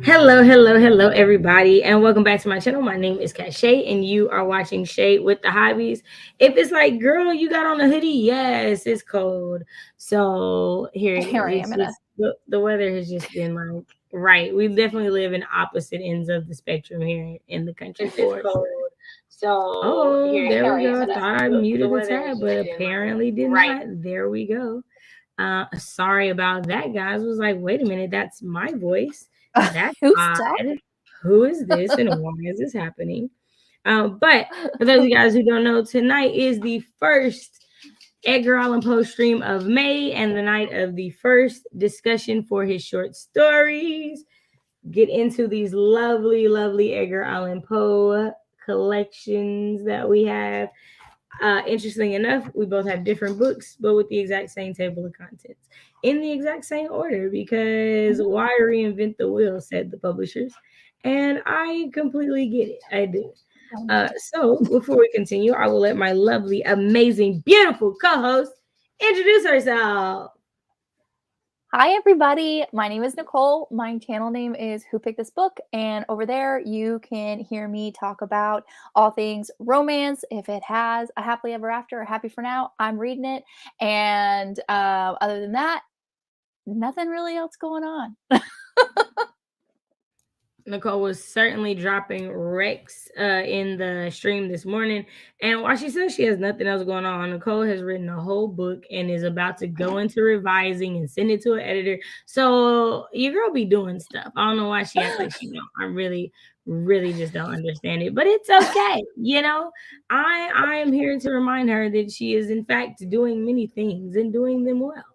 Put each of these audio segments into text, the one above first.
Hello, everybody, and welcome back to my channel. My name is Kat Shay, and you are watching Shade with the Hobbies. If it's like, girl, you got on a hoodie, yes, it's cold. So here it Here is. I am It's in a just the weather has just been like right. We definitely live in opposite ends of the spectrum here in the country for sure. Oh, there we go. I thought I muted a tab, but apparently did not. There we go. Sorry about that, guys. Was like, wait a minute, that's my voice. That's who's odd. talking? Who is this and why is this happening? But for those of you guys who don't know, tonight is the first Edgar Allan Poe stream of May and the night of the first discussion for his short stories. Get into these lovely Edgar Allan Poe collections that we have. Interestingly enough, we both have different books, but with the exact same table of contents in the exact same order because why reinvent the wheel, said the publishers. And I completely get it. I do. So before we continue, I will let my lovely, amazing, beautiful co-host introduce herself. Hi, everybody. My name is Nicole. My channel name is Who Picked This Book. And over there, you can hear me talk about all things romance. If it has a happily ever after or happy for now, I'm reading it. And other than that, nothing really else going on. Nicole was certainly dropping Rex in the stream this morning. And while she says she has nothing else going on, Nicole has written a whole book and is about to go into revising and send it to an editor. So your girl be doing stuff. I don't know why she acts like she don't. I really just don't understand it. But it's okay. You know, I am here to remind her that she is in fact doing many things and doing them well.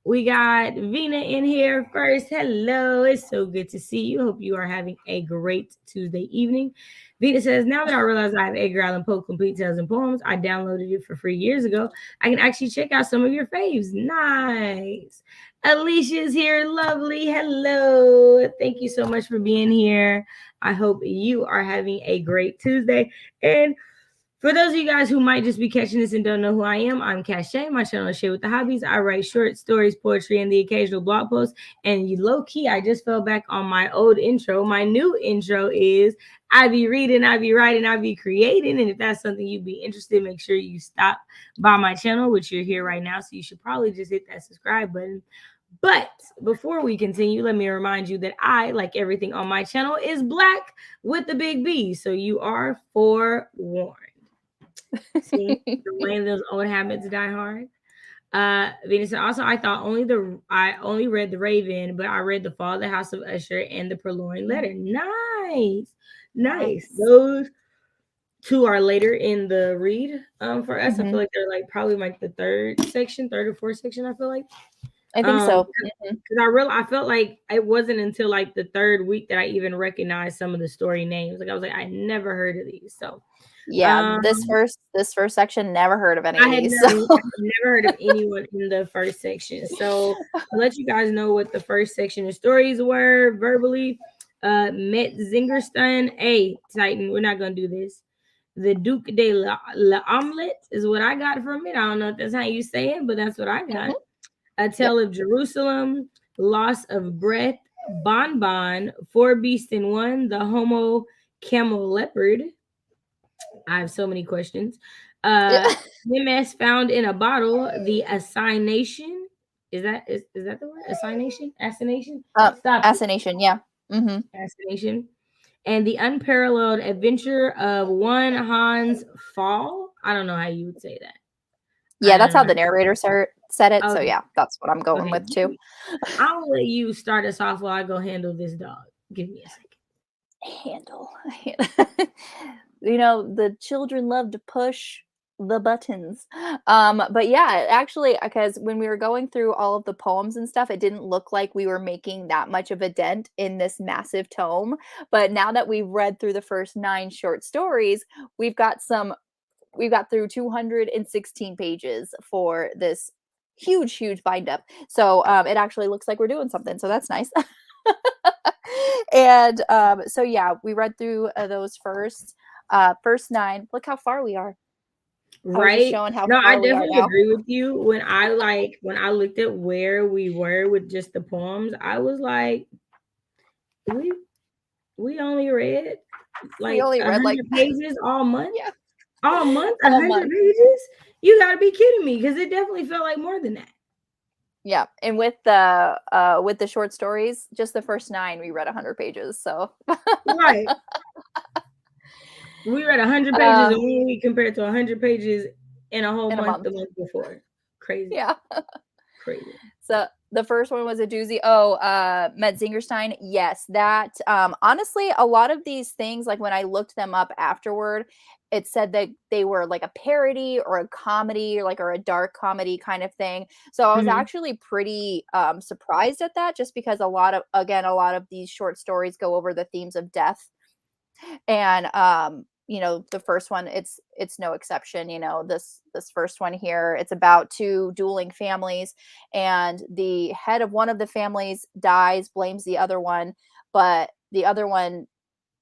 We got Vina in here first. Hello, it's so good to see you. Hope you are having a great Tuesday evening. Vina says, now that I realize I have Edgar Allan Poe Complete Tales and Poems, I downloaded it for free years ago. I can actually check out some of your faves. Nice. Alicia's here. Lovely. Hello. Thank you so much for being here. I hope you are having a great Tuesday. And for those of you guys who might just be catching this and don't know who I am, I'm Cache. My channel is Share with the Hobbies. I write short stories, poetry, and the occasional blog post. And low key, I just fell back on my old intro. My new intro is I be reading, I be writing, I be creating. And if that's something you'd be interested in, make sure you stop by my channel, which you're here right now. So you should probably just hit that subscribe button. But before we continue, let me remind you that I, like everything on my channel, is black with the big B. So you are forewarned. See, the way those old habits die hard. Venus said, also I thought I only read The Raven, but I read The Fall of the House of Usher and The Purloined Letter. Nice. Those two are later in the read for us. I feel like they're like probably like the third or fourth section, I feel like. I think so. Because I felt like it wasn't until like the third week that I even recognized some of the story names. Like I was like, I never heard of these. So Yeah, this first section, never heard of any of these. I had never heard of anyone in the first section. So I'll let you guys know what the first section of stories were verbally. Metzengerstein, Titan, we're not gonna do this. The Duke de la Omelette is what I got from it. I don't know if that's how you say it, but that's what I got. A Tale of Jerusalem, Loss of Breath, Bon, Four Beasts in One, The Homo Camel Leopard. I have so many questions. MS found in a bottle, the assignation. Is that the word? Assignation? Assassination? Assassination, yeah. Assassination. And the unparalleled adventure of one Hans Pfaall. I don't know how you would say that. Yeah, that's how the narrator said it. Okay. So yeah, that's what I'm going with too. I'll let you start us off while I go handle this dog. Give me a second. Handle. You know, the children love to push the buttons. But yeah, actually, because when we were going through all of the poems and stuff, it didn't look like we were making that much of a dent in this massive tome. But now that we've read through the first 9 short stories, we've got through 216 pages for this huge bind up. So it actually looks like we're doing something. So that's nice. And so yeah, we read through those first 9. Look how far we are. Right. I definitely agree with you. When I looked at where we were with just the poems, I was like, we only read We like only read 100 pages all month. yeah, All month, all 100 month. pages? You gotta be kidding me, because it definitely felt like more than that. Yeah, and with the short stories, just the first 9 we read 100 pages. So Right. We read 100 pages in 1 week compared to 100 pages in a whole in a month month. the month before. Crazy. Yeah. Crazy. So the first one was a doozy. Metzengerstein. Yes, that honestly, a lot of these things, like when I looked them up afterward, it said that they were like a parody or a comedy or a dark comedy kind of thing. So I was Mhm. actually pretty surprised at that, just because a lot of these short stories go over the themes of death. And the first one, it's no exception. This first one here, it's about 2 dueling families, and the head of one of the families dies, blames the other one, but the other one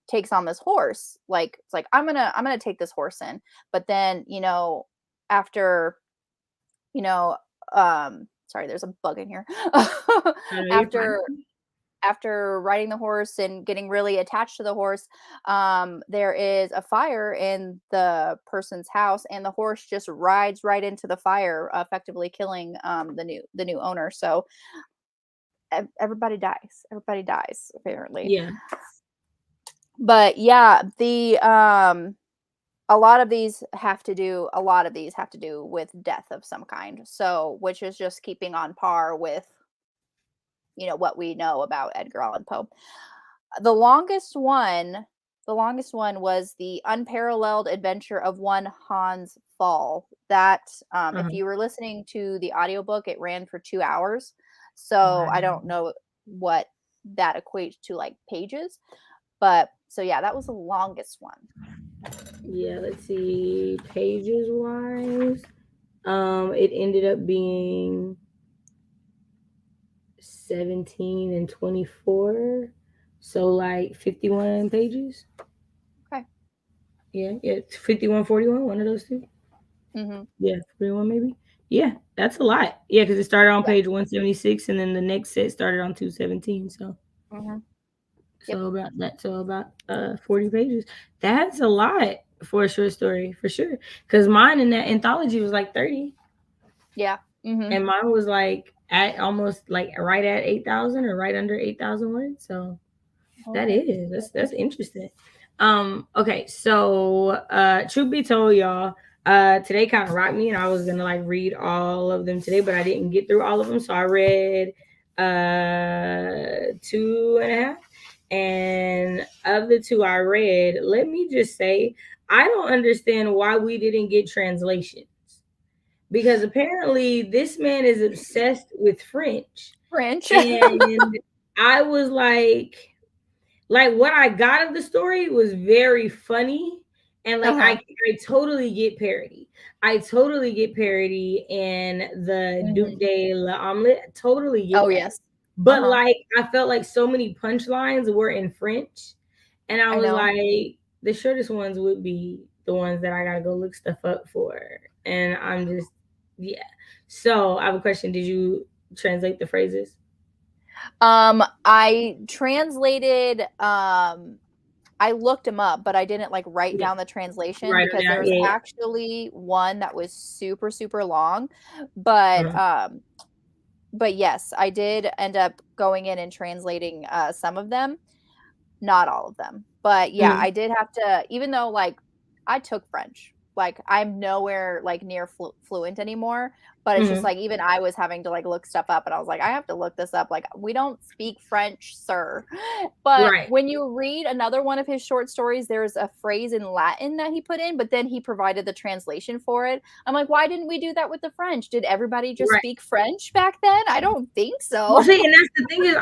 takes on this horse. Like, it's like, I'm gonna take this horse in. But then, after, sorry, there's a bug in here. No, you're fine. after after riding the horse and getting really attached to the horse, there is a fire in the person's house, and the horse just rides right into the fire, effectively killing the new owner. So everybody dies. Everybody dies, apparently. Yeah. But yeah, the a lot of these have to do with death of some kind. So, which is just keeping on par with what we know about Edgar Allan Poe. The longest one was the Unparalleled Adventure of One Hans Pfaall. That, if Uh-huh. you were listening to the audiobook, it ran for 2 hours. So I don't Wow. know what that equates to, like, pages. But so yeah, that was the longest one. Yeah, let's see. Pages wise. It ended up being 17 and 24. So like 51 pages. Okay. Yeah, it's 51, 41, one of those two. Mhm. Yeah, 41 maybe. Yeah, that's a lot. Yeah, because it started on Yeah. page 176 and then the next set started on 217. So Mhm. Yep. so about that. So about 40 pages. That's a lot for a short story for sure. Because mine in that anthology was like 30. Yeah. Mhm. And mine was like at almost like right at 8,000 or right under 8,000 words. So that Okay. is that's interesting. Okay, so truth be told, y'all, today kind of rocked me, and I was gonna like read all of them today, but I didn't get through all of them. So I read 2.5, and of the 2 I read, let me just say I don't understand why we didn't get translations, because apparently this man is obsessed with French. French. And I was like what I got of the story was very funny. And like Uh-huh. I totally get parody. I totally get parody in the Duke Mhm. de l'Omelette. Totally get Oh, that. yes. But Uh-huh. like I felt like so many punchlines were in French. And I I was know. like, the shortest ones would be the ones that I gotta go look stuff up for. And I'm just yeah. So I have a question. Did you translate the phrases? I translated, I looked them up, but I didn't like write Yeah. down the translation, Write them because down. there's Yeah, actually one that was super, super long. But yeah. but yes, I did end up going in and translating some of them, not all of them. But yeah, Mhm. I did have to, even though, like, I took French. Like, I'm nowhere like near fluent anymore, but it's just Mhm. like, even I was having to like look stuff up, and I was like, I have to look this up. Like, we don't speak French, sir. But Right. when you read another one of his short stories, there's a phrase in Latin that he put in, but then he provided the translation for it. I'm like, why didn't we do that with the French? Did everybody just Right. speak French back then? I don't think Well, so. see, and that's the thing is,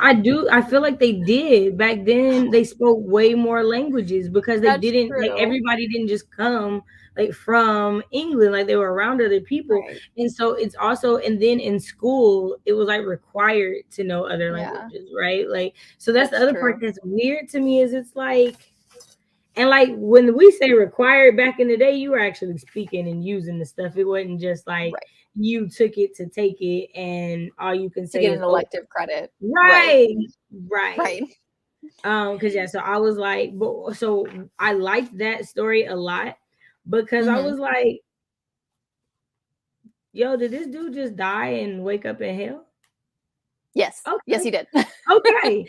I feel like they did back then. They spoke way more languages because they That's didn't like true. everybody didn't just come like from England, like they were around other people. Right. And so it's also, and then in school, it was like required to know other Yeah, languages, right? Like, so that's the that's other part true. that's weird to me is it's like, and like when we say required back in the day, you were actually speaking and using the stuff. It wasn't just like Right. you took it to take it and all you can To say get is, an oh, elective credit. Right. right, right. Right. Because yeah, so I was like, but so I liked that story a lot because I Mhm. was like, yo, did this dude just die and wake up in hell? Yes. Yes, Okay, he did. okay.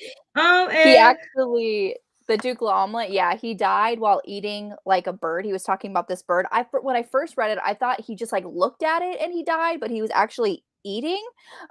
He And actually the Duke L'Omelette, yeah, he died while eating, like, a bird. He was talking about this bird. When I first read it, I thought he just, like, looked at it and he died, but he was actually eating.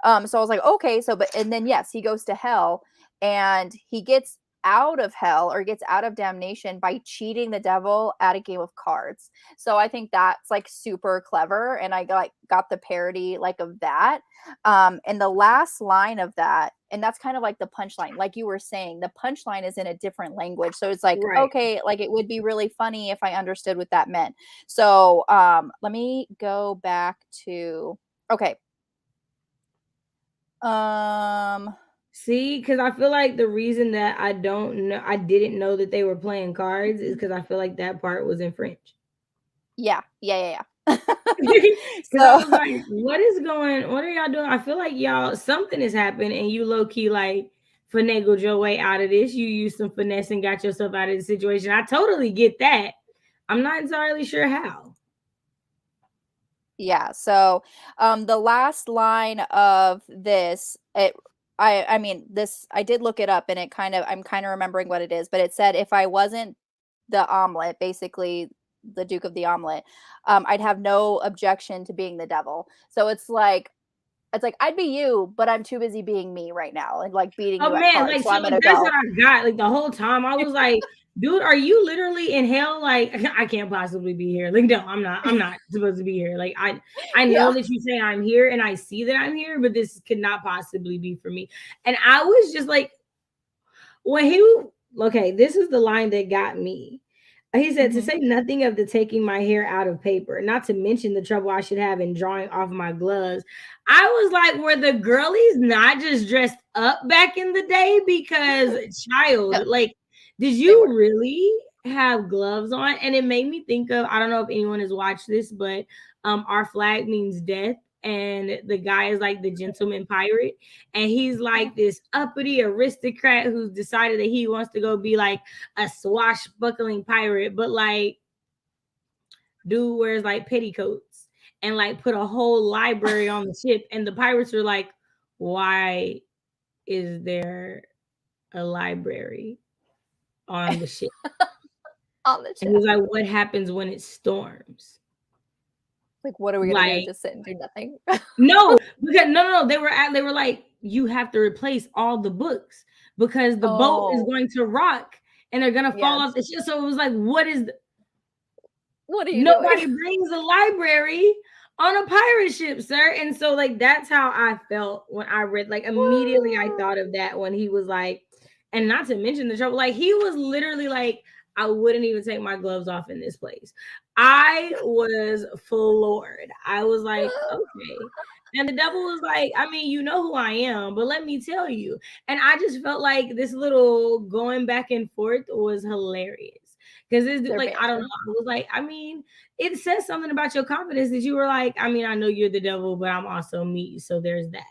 So I was like, "Okay," and then, yes, he goes to hell, and he gets out of hell or gets out of damnation by cheating the devil at a game of cards. So I think that's, like, super clever, and got the parody, like, of that. And the last line of that, and that's kind of like the punchline, like you were saying, the punchline is in a different language. So it's like, right. okay, like it would be really funny if I understood what that meant. So let me go back to okay. Um See, because I feel like the reason that I didn't know that they were playing cards is because I feel like that part was in French. yeah. Because I So was like, what are y'all doing? I feel like y'all, something has happened and you low key like finagled your way out of this. You used some finesse and got yourself out of the situation. I totally get that. I'm not entirely sure how. yeah, so the last line of this, I mean this I did look it up and I'm kind of remembering what it is, but it said if I wasn't the omelet, basically the Duke of the Omelet, I'd have no objection to being the devil. So it's like I'd be you, but I'm too busy being me right now and like beating Oh you at man, cards. like So so I'm like gonna that's what go. I got. Like the whole time I was like, dude, are you literally in hell? Like I can't possibly be here. Like, no, I'm not supposed to be here. Like I know Yeah. that you say I'm here and I see that I'm here, but this could not possibly be for me. And I was just like, when he okay, this is the line that got me. He said, to Hmm. say nothing of the taking my hair out of paper, not to mention the trouble I should have in drawing off my gloves. I was like, were the girlies not just dressed up back in the day? Because, child, Yep, like, did they you were. really have gloves on? And it made me think of, I don't know if anyone has watched this, but Our Flag Means Death. And the guy is like the gentleman pirate, and he's like this uppity aristocrat who's decided that he wants to go be like a swashbuckling pirate, but like dude wears like petticoats and like put a whole library on the ship. And the pirates are like, why is there a library on the ship? On the And he's ship. like, what happens when it storms? Like, what are we gonna do? Like, Just sit and do nothing? no, because no, they were like, you have to replace all the books because the boat is Oh, going to rock and they're gonna fall yes. off the ship. So it was like, What are you doing? nobody brings a library on a pirate ship, sir. And so like that's how I felt when I read, like immediately I thought of that when he was like, and not to mention the trouble, like he was literally like, I wouldn't even take my gloves off in this place. I was floored. I was like, okay. And the devil was like, I mean, you know who I am, but let me tell you. And I just felt like this little going back and forth was hilarious. Because this Their like, I don't know. banter. I was like, I mean, it says something about your confidence that you were like, I mean, I know you're the devil, but I'm also me. So there's that.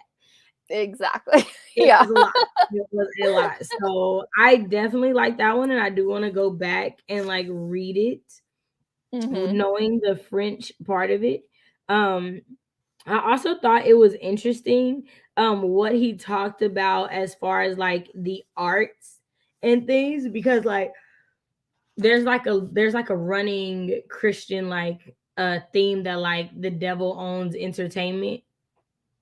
Exactly. It Yeah. was a lot. It was a lot. So I definitely like that one. And I do want to go back and like read it, Mhm. knowing the French part of it. Um, I also thought it was interesting what he talked about as far as like the arts and things, because like there's like a running Christian like theme that like the devil owns entertainment.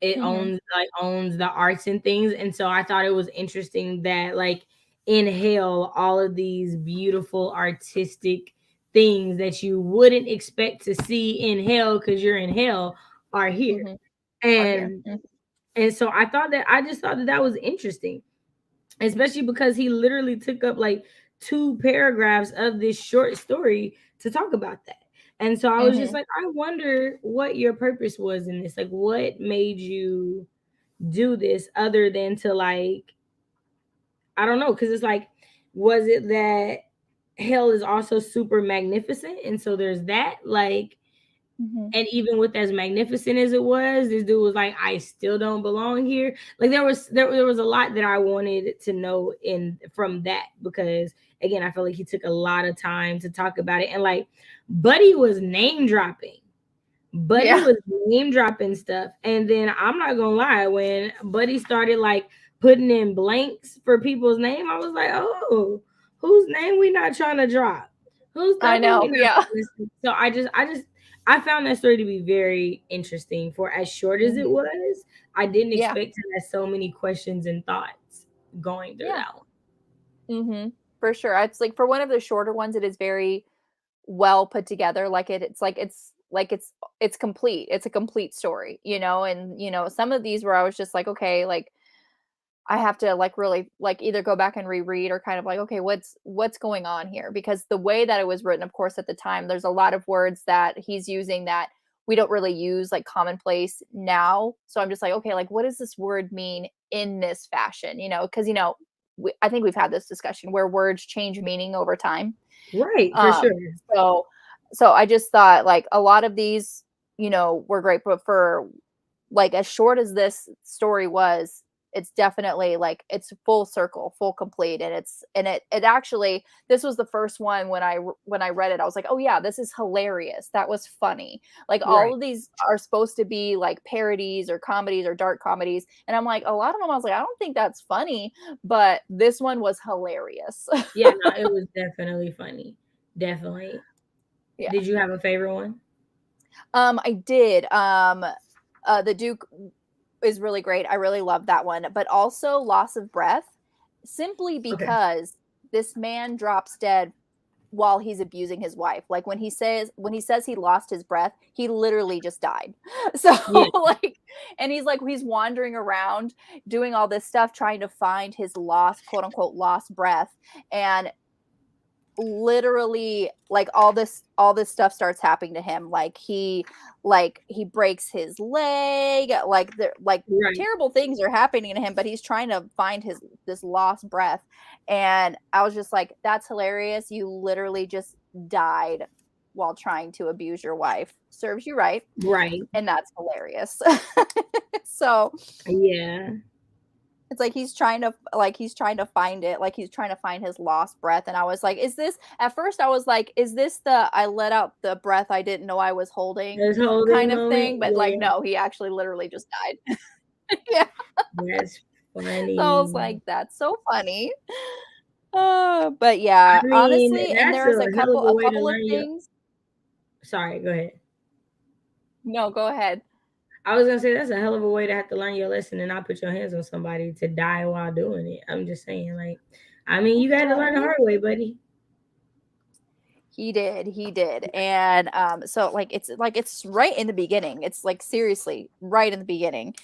It Mhm. owns the arts and things. And so I thought it was interesting that like in hell, all of these beautiful artistic things that you wouldn't expect to see in hell because you're in hell are here. Mhm. Are here. And Mhm. and so I just thought that that was interesting, especially because he literally took up like two paragraphs of this short story to talk about that. And so I was just Mhm. like, I wonder what your purpose was in this. Like, what made you do this other than to like, I don't know, because it's like, was it that hell is also super magnificent? And so there's that, like, And even with as magnificent as it was, this dude was like, I still don't belong here. Like there was a lot that I wanted to know from that, because again, I feel like he took a lot of time to talk about it. And like Buddy was name dropping. Buddy was name dropping stuff. And then I'm not gonna lie, when Buddy started like putting in blanks for people's name, I was like, oh, whose name we not trying to drop? Whose stuff I know, we not listening? So I found that story to be very interesting for as short as it was. I didn't expect to have so many questions and thoughts going through that one. For sure. It's like for one of the shorter ones, it is very well put together. Like it's complete. It's a complete story, you know. And you know, some of these where I was just like, okay, like I have to like really like either go back and reread or kind of like, okay, what's going on here? Because the way that it was written, of course, at the time, there's a lot of words that he's using that we don't really use like commonplace now. So I'm just like, okay, like what does this word mean in this fashion? You know, because you know, I think we've had this discussion where words change meaning over time. Right, for sure. So I just thought like a lot of these, you know, were great, but for like as short as this story was, it's definitely like it's full circle, full complete. And it actually, this was the first one when I read it, I was like, oh yeah, this is hilarious. That was funny. Like all of these are supposed to be like parodies or comedies or dark comedies. And I'm like, a lot of them, I was like, I don't think that's funny, but this one was hilarious. Yeah, no, it was definitely funny. Definitely. Yeah. Did you have a favorite one? I did. The Duke is really great. I really love that one, but also Loss of Breath, simply because this man drops dead while he's abusing his wife. Like when he says he lost his breath, he literally just died. So like, and he's wandering around doing all this stuff, trying to find his lost, quote unquote, lost breath. And literally like all this stuff starts happening to him. Like he breaks his leg, terrible things are happening to him, but he's trying to find this lost breath. And I was just like, that's hilarious. You literally just died while trying to abuse your wife. Serves you right. And that's hilarious. So yeah, it's like he's trying to find it, like he's trying to find his lost breath. And I was like, at first I was like, is this the I let out the breath I didn't know I was holding kind of thing? But like, no, he actually literally just died. Yeah. That's funny. So I was like, that's so funny. But yeah, I mean, honestly, and there's a couple of things. Sorry, go ahead. No, go ahead. I was gonna say that's a hell of a way to have to learn your lesson and not put your hands on somebody to die while doing it. I'm just saying, like, I mean, you got to learn the hard way, buddy. He did. And so it's right in the beginning. It's like seriously right in the beginning.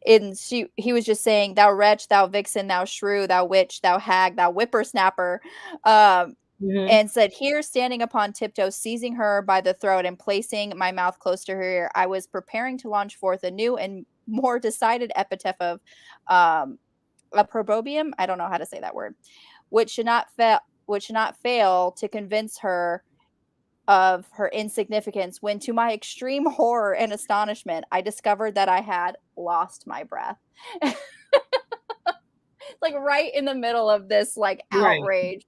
And he was just saying, thou wretch, thou vixen, thou shrew, thou witch, thou hag, thou whippersnapper. And said, here, standing upon tiptoe, seizing her by the throat and placing my mouth close to her ear, I was preparing to launch forth a new and more decided epithet of opprobrium. I don't know how to say that word, which should not fail to convince her of her insignificance, when to my extreme horror and astonishment, I discovered that I had lost my breath. Like right in the middle of this like outrage.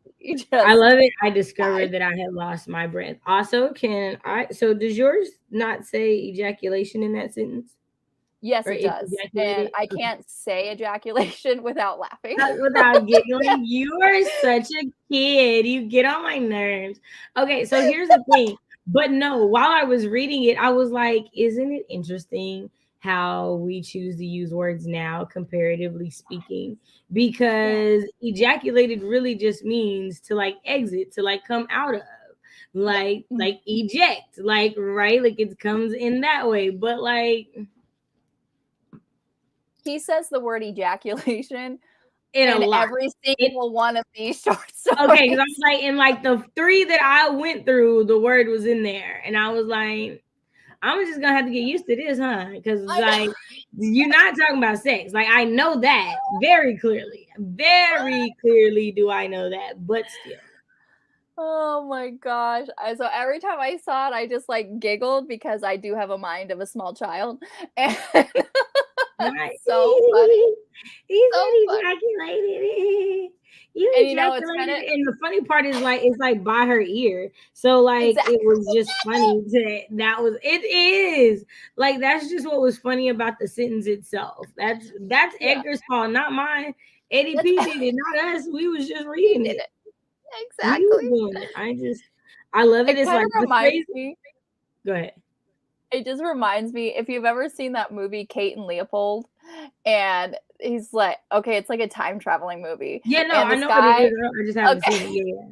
I love it. I discovered that I had lost my breath. Also, so does yours not say ejaculation in that sentence? Yes, it does. And I can't say ejaculation without laughing. Without giggling. You are such a kid. You get on my nerves. Okay, so here's the thing. But no, while I was reading it, I was like, isn't it interesting how we choose to use words now, comparatively speaking? Because ejaculated really just means to like exit, to like come out of, like eject, like, right? Like it comes in that way. But like, he says the word ejaculation in every single one of these short stories. Okay, because I was like, in like the 3 that I went through, the word was in there. And I was like, I'm just gonna have to get used to this, huh? Because like you're not talking about sex. Like I know that very clearly. Very clearly do I know that, but still. Oh my gosh. So every time I saw it, I just like giggled because I do have a mind of a small child. And Right. so funny. He So said funny. ejaculated. You And it's kind ejaculated, of and the funny part is like it's like by her ear. So like exactly it was just funny that was it is like that's just what was funny about the sentence itself. That's yeah. Edgar's fault, not mine. Eddie That's P did it, not us. We was just he reading did it. it. We Exactly. was doing it. I love it. It It's kind like of the reminds phrase. me Go ahead. It just reminds me if you've ever seen that movie Kate and Leopold, and he's like, okay, it's like a time traveling movie, Yeah, no, and I this know what it is. guy, I just haven't okay, seen it. Yeah.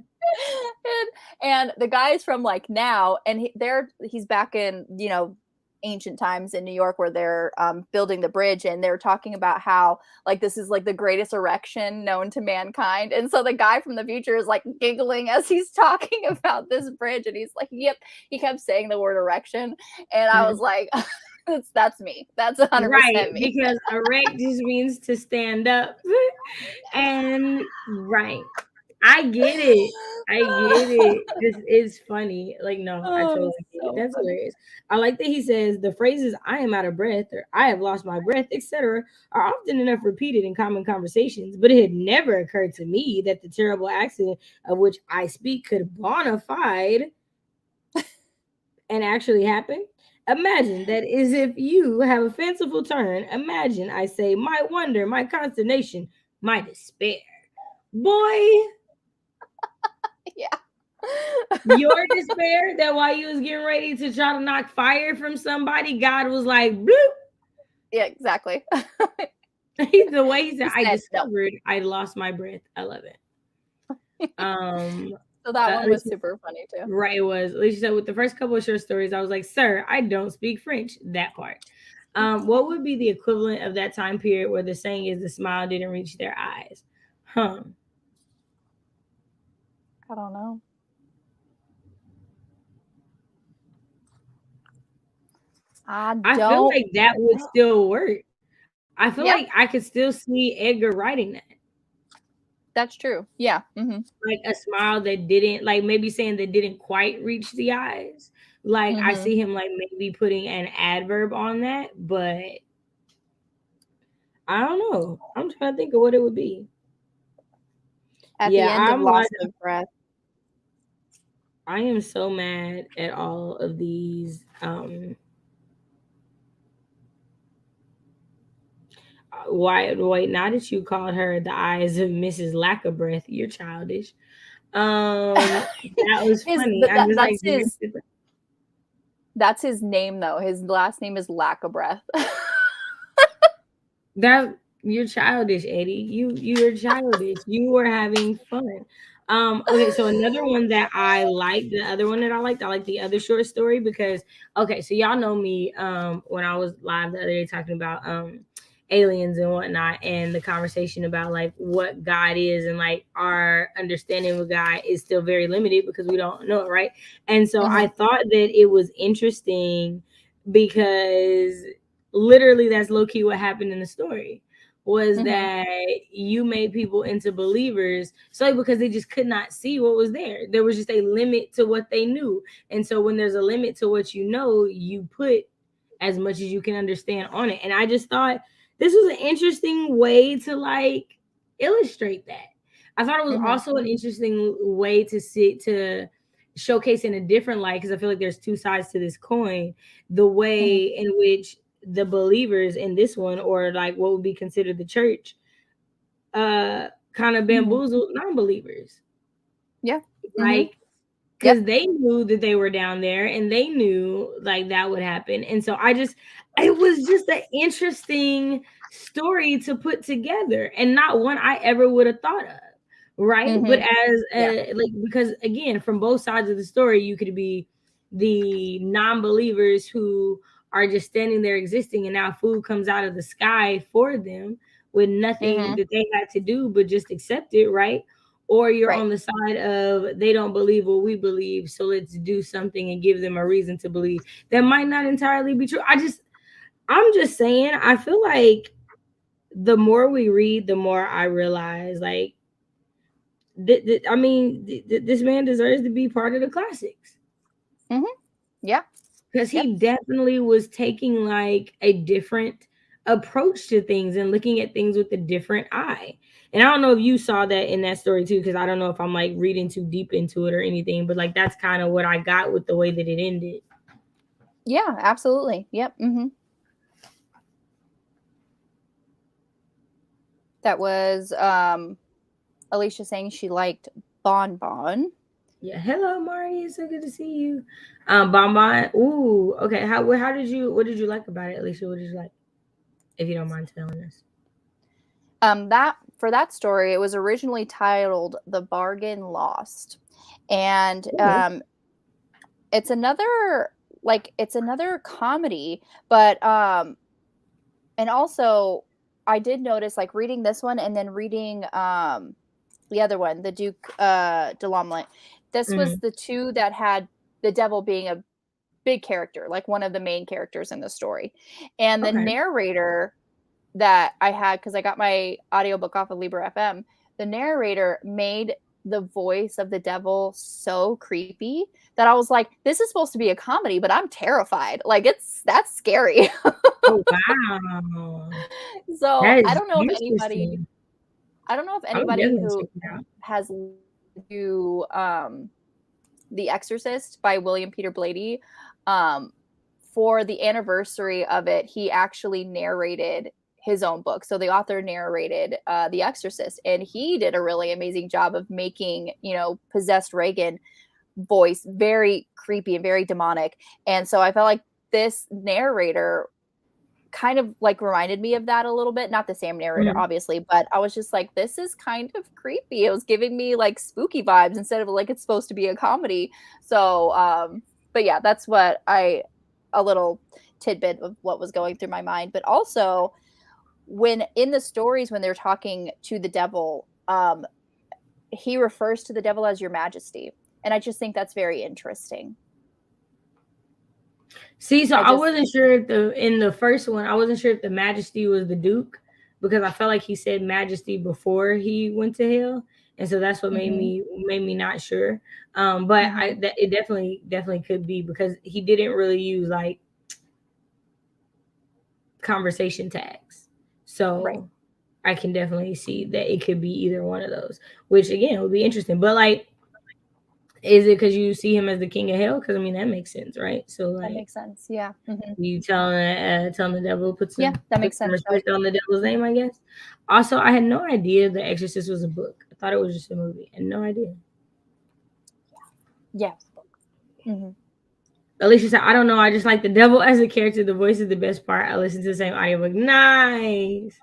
and the guy's from like now, and he's back in ancient times in New York where they're building the bridge, and they're talking about how like this is like the greatest erection known to mankind, and so the guy from the future is like giggling as he's talking about this bridge, and he's like, "Yep." He kept saying the word erection, and I was Mhm. like, "That's me. That's 100% Right, me." because erect just means to stand up. And right. I get it. I get it. This is funny. Like, no, I Oh, totally get it. so That's funny. hilarious. I like that he says the phrases I am out of breath or I have lost my breath, etc., are often enough repeated in common conversations, but it had never occurred to me that the terrible accident of which I speak could bona fide and actually happen. Imagine that is if you have a fanciful turn. Imagine, I say, my wonder, my consternation, my despair. Boy, Yeah. your despair that while you was getting ready to try to knock fire from somebody, God was like, bloop. Yeah, exactly. The way he said, He I said no. discovered I lost my breath. I love it. Um, So that one was Alicia, super funny too. right, it was. Alicia said, with the first couple of short stories, I was like, sir, I don't speak French. That part. What would be the equivalent of that time period where the saying is the smile didn't reach their eyes? Huh. I don't know. I I feel don't like that would know. still work. I feel Yeah, like I could still see Edgar writing that. that's true. Yeah. Mhm. Like a smile that didn't, like maybe saying that didn't quite reach the eyes. Like I Mhm. see him like maybe putting an adverb on that, but I don't know. I'm trying to think of what it would be. At the Yeah, end of loss of breath. I am so mad at all of these. Why wait, now that you called her the eyes of Mrs. Lack of Breath, you're childish. That was His funny. I'm just like that's his name though. His last name is Lack of Breath. that you're childish, Eddie. You're childish. You were having fun. Okay, so another one that I like, the other one that I like the other short story because okay, so y'all know me when I was live the other day talking about aliens and whatnot and the conversation about like what God is and like our understanding of God is still very limited because we don't know it, right? And so I Mhm. thought that it was interesting because literally that's low-key what happened in the story was Mhm. that you made people into believers solely because they just could not see what was there was just a limit to what they knew, and so when there's a limit to what you know, you put as much as you can understand on it. And I just thought this was an interesting way to like illustrate that. I thought it was Mhm. also an interesting way to sit to showcase in a different light because I feel like there's two sides to this coin. The Mhm. way in which the believers in this one, or like what would be considered the church, kind of Mhm. bamboozled non-believers. Yeah. Mhm. Like Yep. because they knew that they were down there and they knew like that would happen. And so it was just an interesting story to put together and not one I ever would have thought of. Right. But Mhm. as Yeah. like, because again, from both sides of the story, you could be the non believers who are just standing there existing and now food comes out of the sky for them with nothing Mhm. that they had to do but just accept it. Right, or you're Right. on the side of they don't believe what we believe, so let's do something and give them a reason to believe that might not entirely be true. I'm just saying, I feel like the more we read, the more I realize like I mean, this man deserves to be part of the classics. Yeah. Because he definitely was taking like a different approach to things and looking at things with a different eye. And I don't know if you saw that in that story too, because I don't know if I'm like reading too deep into it or anything, but like that's kind of what I got with the way that it ended. Yeah, absolutely. Yep. That was Alicia saying she liked Bon Bon. Yeah, hello Marty, it's so good to see you. Bonbon. Ooh, okay. What did you like about it, Alicia? What did you like? If you don't mind telling us. That for that story, it was originally titled "The Bargain Lost," and it's another comedy, but and also I did notice like reading this one and then reading the other one, the Duke de L'Omelette. This was the two that had the devil being a big character, like one of the main characters in the story, and the narrator that I had, because I got my audiobook off of Libra FM, the narrator made the voice of the devil so creepy that I was like, this is supposed to be a comedy, but I'm terrified. Like that's scary. Oh wow. So I don't know if anybody who out. has do The Exorcist by William Peter Blatty, for the anniversary of it, he actually narrated his own book. So the author narrated The Exorcist, and he did a really amazing job of making, possessed Reagan voice very creepy and very demonic. And so I felt like this narrator kind of like reminded me of that a little bit. Not the same narrator, obviously, but I was just like, this is kind of creepy. It was giving me like spooky vibes instead of like it's supposed to be a comedy. So, but yeah, that's what a little tidbit of what was going through my mind. But also, when in the stories, when they're talking to the devil, he refers to the devil as Your Majesty. And I just think that's very interesting. See, so I wasn't sure if in the first one, I wasn't sure if the Majesty was the Duke, because I felt like he said Majesty before he went to hell, and so that's what made me not sure. But it definitely could be, because he didn't really use like conversation tags, so I can definitely see that it could be either one of those, which again would be interesting. But like, is it because you see him as the king of hell? Because I mean that makes sense, right? So like, that makes sense. Yeah. You telling the devil put some, that makes sense. Respect on the devil's name, I guess. Also, I had no idea The Exorcist was a book. I thought it was just a movie. I had no idea. Yeah. Alicia said, I don't know. I just like the devil as a character. The voice is the best part. I listen to the same audiobook. Nice.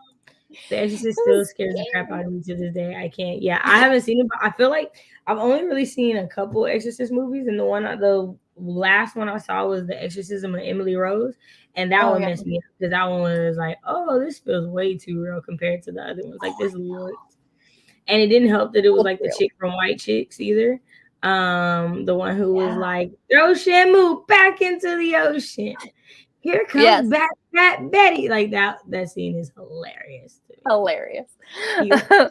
The Exorcist still scares the crap out of me to this day. I can't. Yeah, I haven't seen it, but I feel like I've only really seen a couple Exorcist movies, and the last one I saw was The Exorcism of Emily Rose, and that one messed me up, because that one was like, oh, this feels way too real compared to the other ones. Like this looked, and it didn't help that it was like the chick from White Chicks either. The one who was like, throw Shamu back into the ocean. Here comes back Fat Betty. Like that scene is hilarious. Hilarious. So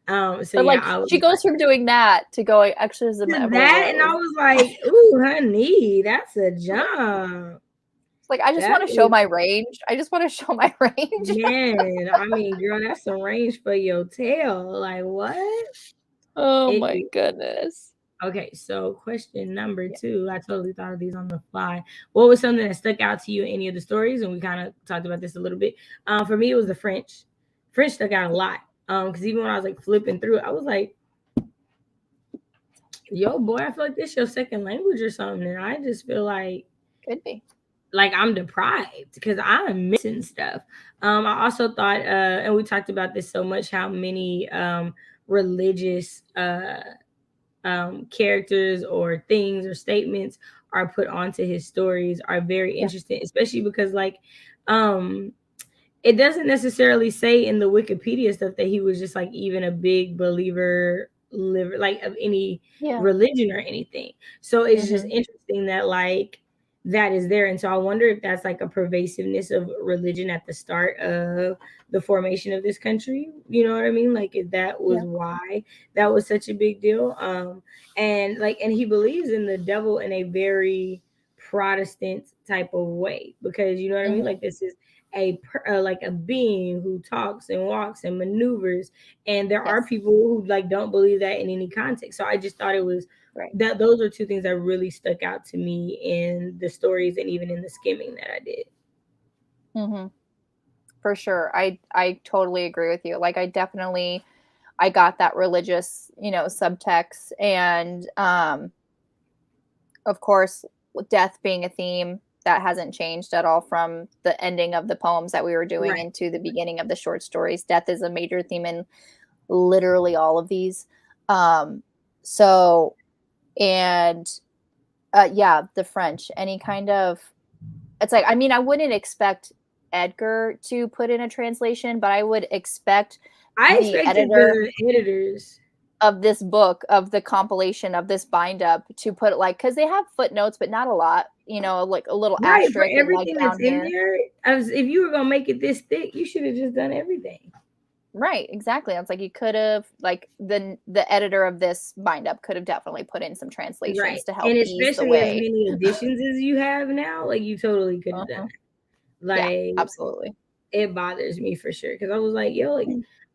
but like she goes from doing that to going exorcism to that, and I was like, ooh, honey, that's a jump. Like, I just want to show my range. I just want to show my range. Man, I mean, girl, that's some range for your tail. Like, what? Oh my goodness. Okay, so question number 2. I totally thought of these on the fly. What was something that stuck out to you in any of the stories? And we kind of talked about this a little bit. For me, it was the French. French stuck out a lot. Because even when I was like flipping through it, I was like, yo, boy, I feel like this is your second language or something. And I just feel like could be. Like I'm deprived because I'm missing stuff. I also thought, and we talked about this so much, how many religious characters or things or statements are put onto his stories are very interesting, especially because like it doesn't necessarily say in the Wikipedia stuff that he was just like even a big believer like of any religion or anything. So it's just interesting that like that is there. And so I wonder if that's like a pervasiveness of religion at the start of the formation of this country. You know what I mean? Like if that was Yeah. why that was such a big deal. And like, and he believes in the devil in a very Protestant type of way, because you know what I mean? Mhm. Like this is like a being who talks and walks and maneuvers, and there are Yes. people who like don't believe that in any context. So I just thought it was Right. that those are two things that really stuck out to me in the stories and even in the skimming that I did. Mhm. For sure. I totally agree with you. Like I got that religious, subtext, and of course, with death being a theme that hasn't changed at all from the ending of the poems that we were doing Right. into the beginning of the short stories. Death is a major theme in literally all of these. Um so and yeah, the French, any kind of, it's like, I mean, I wouldn't expect Edgar to put in a translation, but I would expect I the expected editor the editors. of this book, of the compilation of this bind up, to put like, because they have footnotes but not a lot, like a little Right, for asterisk and like everything that's down in here. there. If you were gonna make it this thick, you should have just done everything. Right, exactly. It's like you could have, like, the editor of this bind up could have definitely put in some Right. translations to help And ease the especially as way. many editions as you have now, like you totally could have done Uh-huh. that. Yeah, Like absolutely. it bothers me for sure. Cause I was like, yo, like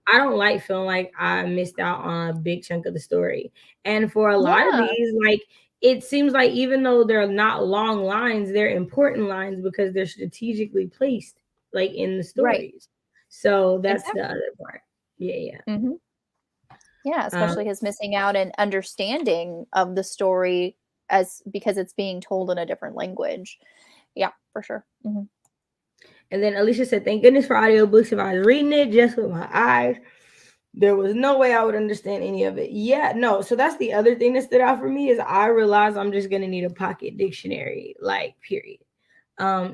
I don't like feeling like I missed out on a big chunk of the story. And for a lot of Yeah, these, like it seems like even though they're not long lines, they're important lines because they're strategically placed like in the right. stories. So that's the Exactly. other part. Yeah, yeah. Mhm. Yeah, Um, especially his missing out and understanding of the story as because it's being told in a different language. Yeah, for sure. Mhm. and then Alicia said, thank goodness for audiobooks. If I was reading it just with my eyes, there was no way I would understand any of it. Yeah, no. So that's the other thing that stood out for me is I realized I'm just gonna need a pocket dictionary, like period.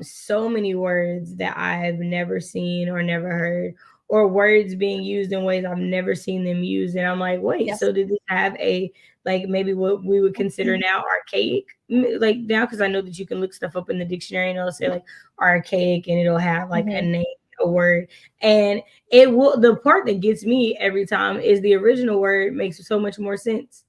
So many words that I've never seen or never heard, or words being used in ways I've never seen them used. And I'm like, wait, Yes. so did this have a like maybe what we would consider now archaic, like now? Because I know that you can look stuff up in the dictionary and it'll say like archaic and it'll have like a Mhm. name, a word, and it will. The part that gets me every time is the original word makes so much more sense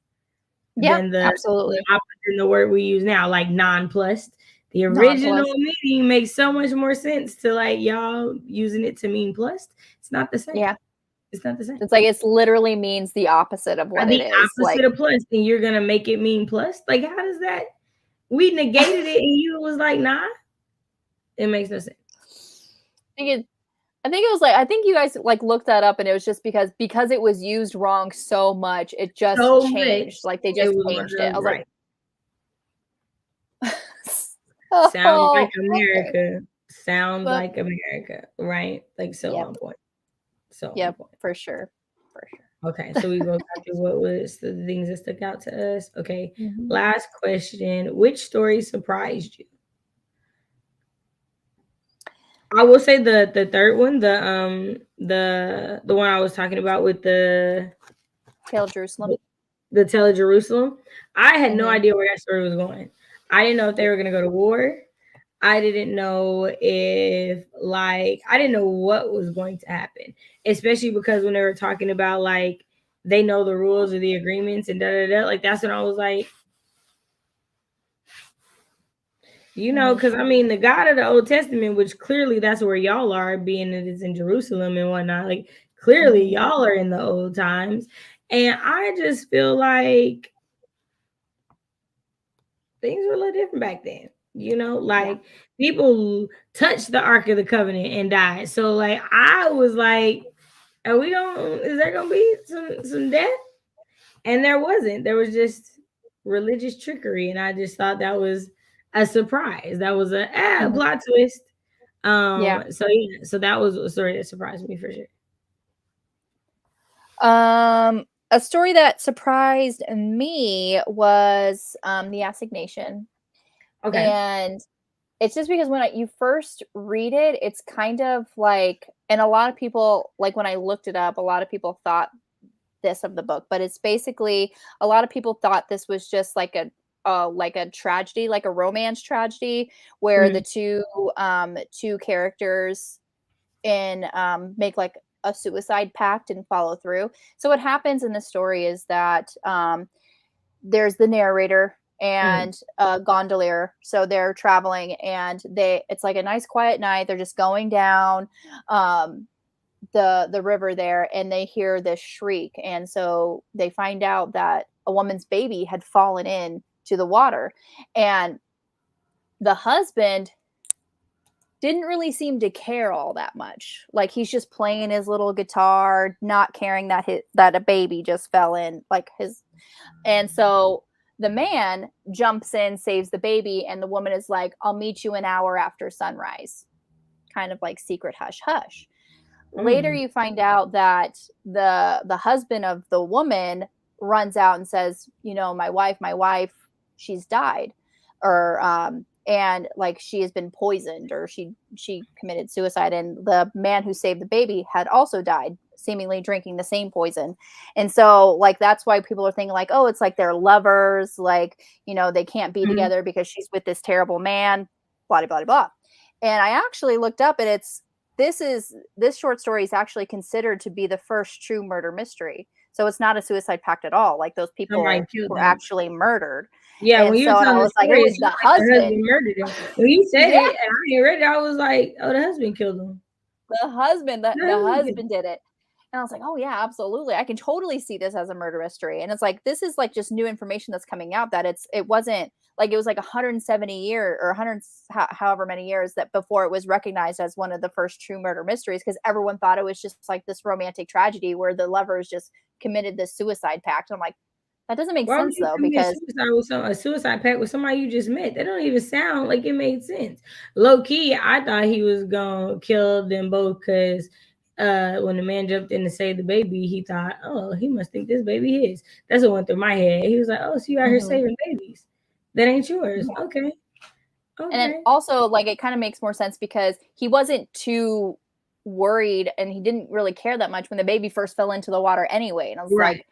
Yeah, than the absolutely. opposite than the word we use now, like nonplussed. The original Nonplussed. meaning makes so much more sense to like y'all using it to mean plussed. It's not the same. Yeah. It's not the same. It's like it's literally means the opposite of Or what it the is. Like, opposite of plus, and you're gonna make it mean plus. Like, how does that? We negated it, and you was like, nah. It makes no sense. think it I think it was like, I think you guys like looked that up and it was just because it was used wrong so much, it just So much. changed. Like they It just was one of changed it. I those was like, right. Sounds like oh, okay. America. Sounds But like America, right? Like so yep, on point. So on yep, point. for sure. For sure. Okay, so we both got through what was the things that stuck out to us. Okay, Mhm. last question. Which story surprised you? I will say the third one, the one I was talking about with Tale of Jerusalem. the Tell of Jerusalem. I had no Mhm. idea where that story was going. I didn't know if they were gonna go to war. I didn't know if like I didn't know what was going to happen, especially because when they were talking about like they know the rules of the agreements and da da da. Like that's when I was like, you know, Mhm. because I mean the God of the Old Testament, which clearly that's where y'all are, being that it's in Jerusalem and whatnot. Like clearly Mhm. y'all are in the old times, and I just feel like things were a little different back then. You know, Yeah. like people touched the Ark of the Covenant and died. So like I was like, are we going? Is there gonna be some death? And there wasn't. There was just religious trickery, and I just thought that was a surprise. That was a Mhm. plot twist. Yeah. So yeah, so that was a story that surprised me for sure. A story that surprised me was the Assignation. Okay. And it's just because when you first read it, it's kind of like, and a lot of people, like when I looked it up, a lot of people thought this of the book, but it's basically, a lot of people thought this was just like like a tragedy, like a romance tragedy, where the two characters make like a suicide pact and follow through. So what happens in the story is that there's the narrator and a gondolier. So they're traveling, and it's like a nice quiet night. They're just going down the river there, and they hear this shriek, and so they find out that a woman's baby had fallen in to the water, and the husband didn't really seem to care all that much. Like, he's just playing his little guitar, not caring that that a baby just fell in, like his. And so the man jumps in, saves the baby, and the woman is like, "I'll meet you an hour after sunrise." Kind of like secret hush hush. Later you find out that the husband of the woman runs out and says, my wife, she's died, or and like she has been poisoned, or she committed suicide, and the man who saved the baby had also died, seemingly drinking the same poison. And so like that's why people are thinking like, oh, it's like they're lovers, like they can't be together because she's with this terrible man, blah blah blah. And I actually looked up, and this short story is actually considered to be the first true murder mystery. So it's not a suicide pact at all. Like, those people were actually murdered. Yeah, and when you so were telling I the was story, like, it was the husband murdered him. When you said it, and I didn't read it, I was like, oh, the husband killed him. The husband did it. And I was like, oh yeah, absolutely. I can totally see this as a murder mystery. And it's like, this is like just new information that's coming out, that it wasn't like, it was like 170 years or 100 however many years that before it was recognized as one of the first true murder mysteries, because everyone thought it was just like this romantic tragedy where the lovers just committed this suicide pact. And I'm like, that doesn't make sense though, because a suicide pact with somebody you just met. That don't even sound like it made sense. Low key, I thought he was gonna kill them both because when the man jumped in to save the baby, he thought, oh, he must think this baby his. That's what went through my head. He was like, oh, so you out here saving babies? That ain't yours. Yeah. Okay. And then also, like, it kind of makes more sense because he wasn't too worried, and he didn't really care that much when the baby first fell into the water anyway. And I was like,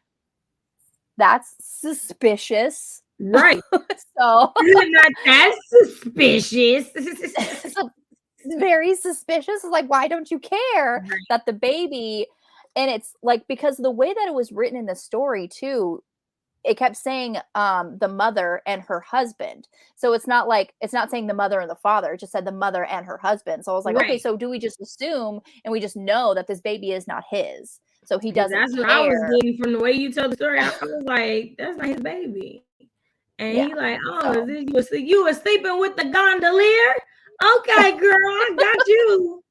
that's suspicious. Right. So not that suspicious. It's very suspicious. It's like, why don't you care that the baby, and it's like, because the way that it was written in the story too, it kept saying the mother and her husband. So it's not saying the mother and the father. It just said the mother and her husband. So I was like, okay, so do we just assume and we just know that this baby is not his? So he doesn't That's care. what I was getting from the way you told the story. I was like, that's not his baby. And he like, oh, you were sleeping with the gondolier? Okay, girl, I got you.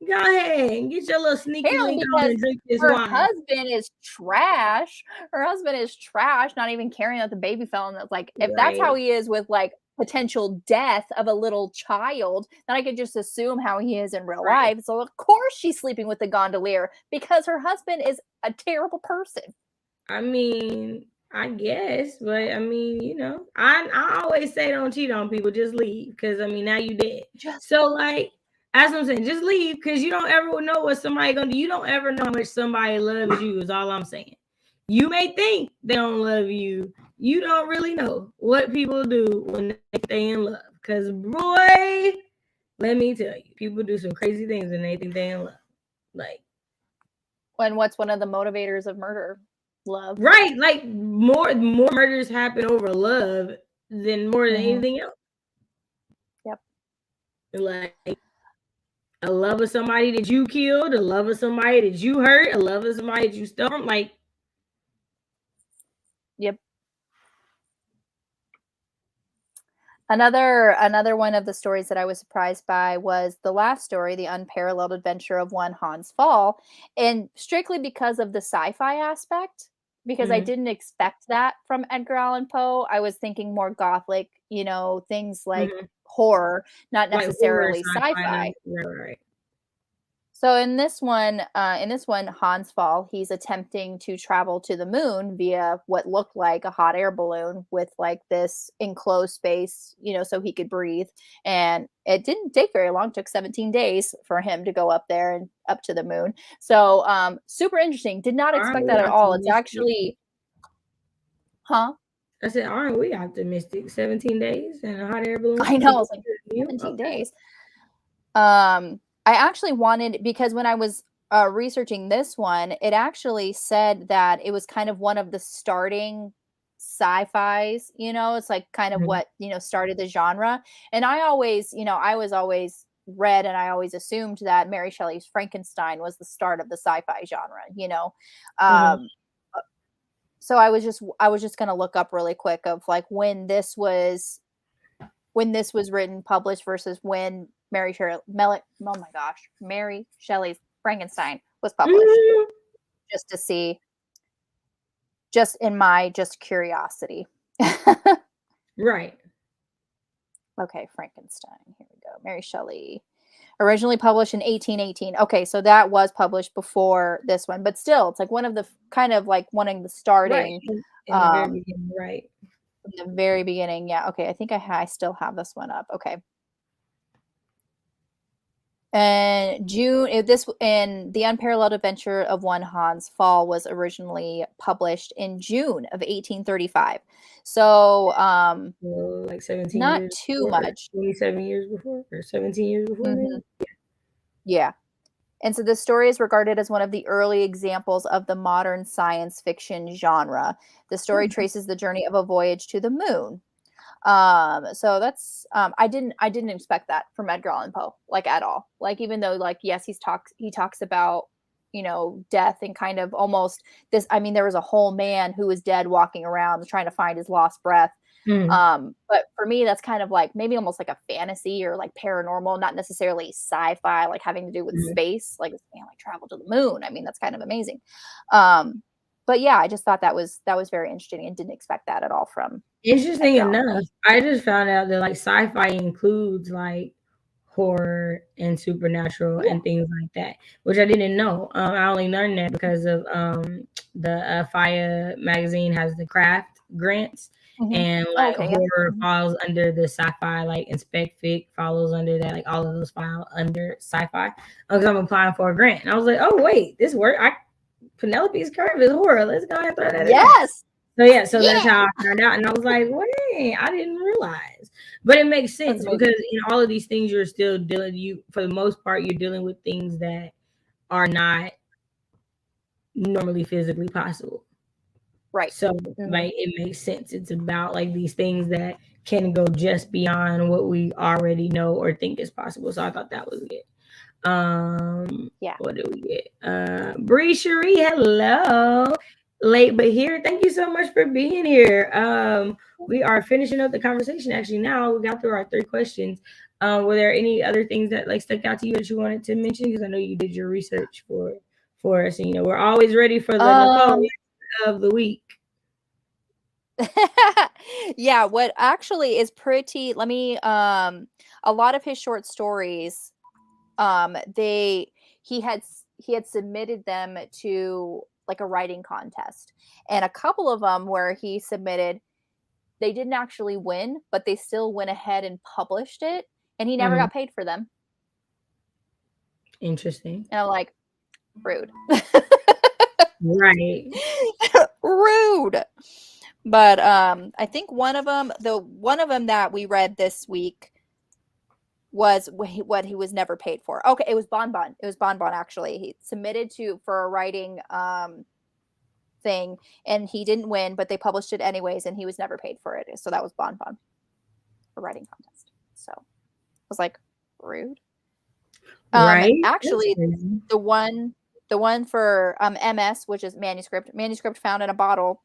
Go ahead and get your little sneaky link on and drink this wine. Her husband is trash. Her husband is trash, not even caring that the baby fell in. That's like, if that's how he is with like potential death of a little child, then I could just assume how he is in real life. So of course she's sleeping with the gondolier because her husband is a terrible person. I mean, I guess, but I mean, I always say don't cheat on people, just leave. Because I mean, now you dead. So like, that's what I'm saying. Just leave, because you don't ever know what somebody gonna do. You don't ever know how much somebody loves you, is all I'm saying. You may think they don't love you. You don't really know what people do when they stay in love. Because boy, let me tell you, people do some crazy things when they think they in love. Like, and what's one of the motivators of murder? Love. Right. Like more murders happen over love than more than anything else. Yep. Like a love of somebody that you killed, a love of somebody that you hurt, a love of somebody that you stoned. Like, yep. Another one of the stories that I was surprised by was the last story, The Unparalleled Adventure of One Hans Pfaall, and strictly because of the sci-fi aspect, because I didn't expect that from Edgar Allan Poe. I was thinking more gothic, things like horror, not necessarily sci-fi. Right. So in this one, Hans Pfaall, he's attempting to travel to the moon via what looked like a hot air balloon with like this enclosed space, so he could breathe. And it didn't take very long; it took 17 days for him to go up there and up to the moon. So super interesting. Did not expect that at all. It's actually, I said, aren't we optimistic? 17 days and a hot air balloon. I know. I was like, 17 days. I actually wanted, because when I was researching this one, it actually said that it was kind of one of the starting sci-fis, you know, it's like kind of what, you know, started the genre. And I always, you know, I was always read and I always assumed that Mary Shelley's Frankenstein was the start of the sci-fi genre, you know. So I was just going to look up really quick of like when this was written, published versus when Mary Shelley's Frankenstein was published, just to see, just in my curiosity. Right. Okay, Frankenstein. Here we go. Mary Shelley, originally published in 1818. Okay, so that was published before this one, but still, it's like one of the kind of like one of the starting. Right. In the very beginning, right. From the very beginning, yeah. Okay, I think I still have this one up. Okay. And the Unparalleled Adventure of One Hans Pfaall was originally published in June of 1835. So, like 17 not years too before, much. 27 years before, or 17 years before. Yeah. And so this story is regarded as one of the early examples of the modern science fiction genre. The story traces the journey of a voyage to the moon. So that's I didn't expect that from Edgar Allan Poe, like at all. Like, even though, like, yes, he talks about, you know, death and kind of almost this. I mean, there was a whole man who was dead walking around trying to find his lost breath. But for me, that's kind of like maybe almost like a fantasy or like paranormal, not necessarily sci-fi, like having to do with space, like, you know, like travel to the moon. I mean, that's kind of amazing. But yeah, I just thought that was very interesting and didn't expect that at all from. Interesting enough, I just found out that like sci-fi includes like horror and supernatural and things like that, which I didn't know. I only learned that because of the Fire magazine has the craft grants, and like horror falls under the sci-fi, like Inspect Fic follows under that, like all of those file under sci-fi. Because I'm applying for a grant, and I was like, oh wait, this work. Penelope's Curve is horror. Let's go ahead and throw that in. Yes. So that's how I found out, and I was like, wait, I didn't realize. But it makes sense because in all of these things, you're still for the most part, you're dealing with things that are not normally physically possible. Right. So like it makes sense. It's about like these things that can go just beyond what we already know or think is possible. So I thought that was good. What do we get? Bree Cherie, hello. Late but here. Thank you so much for being here. We are finishing up the conversation actually now. We got through our 3 questions. Were there any other things that like stuck out to you that you wanted to mention? Because I know you did your research for us, and you know we're always ready for the Nicole of the week. Yeah, what actually is pretty, let me a lot of his short stories, he had submitted them to like a writing contest, and a couple of them where he submitted, they didn't actually win, but they still went ahead and published it, and he never got paid for them. Interesting. And I'm like, rude. Right. Rude. But I think one of them that we read this week was what he was never paid for. Okay, it was Bonbon. It was Bonbon, actually. He submitted for a writing thing, and he didn't win, but they published it anyways, and he was never paid for it. So that was Bonbon, a writing contest. So I was like, rude. Right. Actually, the one for MS, which is manuscript found in a bottle.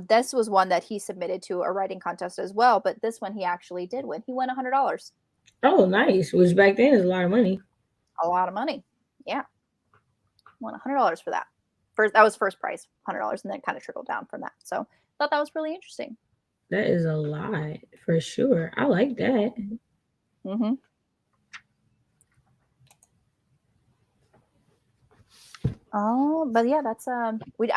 This was one that he submitted to a writing contest as well, but this one he actually did win. He won $100. Oh, nice. Which back then is a lot of money. A lot of money. Yeah. Won $100 for that. That was first prize, $100, and then it kind of trickled down from that. So I thought that was really interesting. That is a lot for sure. I like that. Mm-hmm. Oh, but yeah, that's I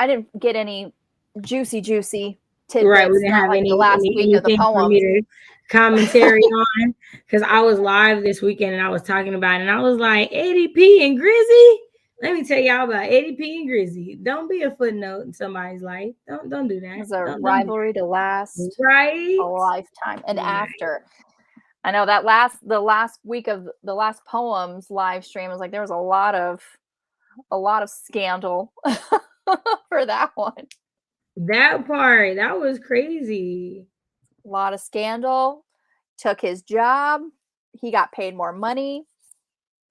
didn't get any juicy tidbits. Right, we didn't have like any the last week of the poems. Commentary on, because I was live this weekend and I was talking about it, and I was like, ADP and Grizzy, Let me tell y'all about Eddie P and Grizzy. Don't be a footnote in somebody's life. Don't do that. It's a Don't do rivalry to last that. Right? a lifetime. And Right. after, I know that the last week of the last poems live stream was like there was a lot of scandal for that one. That part, that was crazy. A lot of scandal. Took his job. He got paid more money.